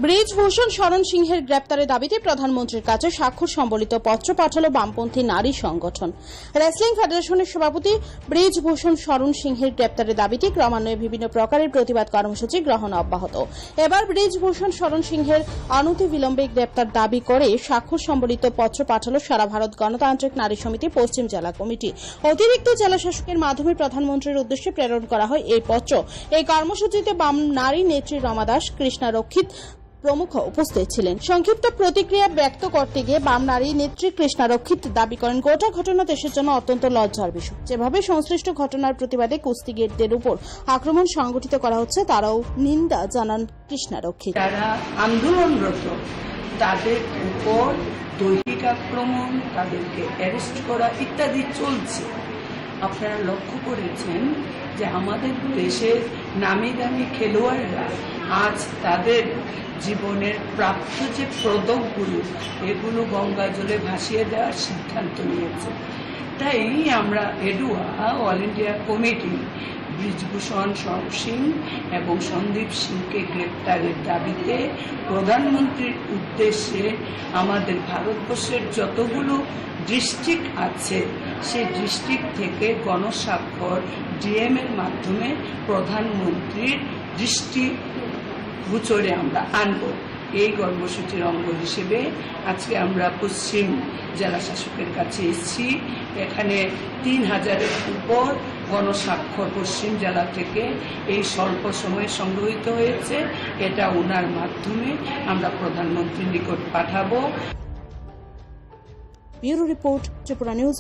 ব্রিজভূষণ শরণ সিংহের গ্রেপ্তারের দাবিতে প্রধানমন্ত্রীর কাছে স্বাক্ষর সম্বলিত পত্র পাঠালো বামপন্থী নারী সংগঠন। রেসলিং ফেডারেশনের সভাপতি ব্রিজভূষণ শরণ সিংহের গ্রেপ্তারের দাবিতে ক্রমান্বয়ে বিভিন্ন প্রকারের প্রতিবাদ কর্মসূচি গ্রহণ অব্যাহত। এবার ব্রিজভূষণ শরণ সিংহের অনতিবিলম্বে গ্রেপ্তার দাবি করে স্বাক্ষর সম্বলিত পত্র পাঠালো সারা ভারত গণতান্ত্রিক নারী সমিতি পশ্চিম জেলা কমিটি। অতিরিক্ত জেলা শাসকের মাধ্যমে প্রধানমন্ত্রীর উদ্দেশ্যে প্রেরণ করা হয় এই পত্র। এই কর্মসূচিতে বাম নারী নেত্রী রমা দাস, কৃষ্ণা রক্ষিত প্রমুখ উপস্থিত ছিলেন। সংক্ষিপ্ত প্রতিক্রিয়া ব্যক্ত করতে গিয়ে বাম নারী নেত্রী কৃষ্ণা রক্ষিত দাবি করেন, গোটা ঘটনা দেশের জন্য অত্যন্ত লজ্জার বিষয়। যেভাবে সংশ্লিষ্ট ঘটনার প্রতিবাদে কুস্তিগিরদের উপর আক্রমণ সংগঠিত করা হচ্ছে তারাও নিন্দা জানান কৃষ্ণা রক্ষিত। যারা আন্দোলনরত তাদের উপর দৈহিক আক্রমণ, তাদেরকে অ্যারেস্ট করা ইত্যাদি চলছে। আপনারা লক্ষ্য করেছেন যে আমাদের দেশের নামি দামি খেলোয়াড়রা আজ তাদের জীবনের প্রাপ্ত যে পদকগুলো এগুলো গঙ্গা জলে ভাসিয়ে দেওয়ার সিদ্ধান্ত নিয়েছে। তাই আমরা এডুয়া অল ইন্ডিয়া কমিটি ব্রিজভূষণ শরণ সিং এবং সন্দীপ সিংকে গ্রেপ্তারের দাবিতে প্রধানমন্ত্রীর উদ্দেশ্যে আমাদের ভারতবর্ষের যতগুলো ডিস্ট্রিক্ট আছে সেই ডিস্ট্রিক্ট থেকে গণস্বাক্ষর ডিএম এর মাধ্যমে প্রধানমন্ত্রীর দৃষ্টিগোচরে আমরা আনব। এই কর্মসূচির অঙ্গ হিসেবে আজকে আমরা পশ্চিম জেলা শাসকের কাছে এসেছি। এখানে 3000-এর উপর গণস্বাক্ষর পশ্চিম জেলা থেকে এই স্বল্প সময়ে সংগ্রহীত হয়েছে। এটা ওনার মাধ্যমে আমরা প্রধানমন্ত্রীর নিকট পাঠাবো। Bureau report, Tripura news.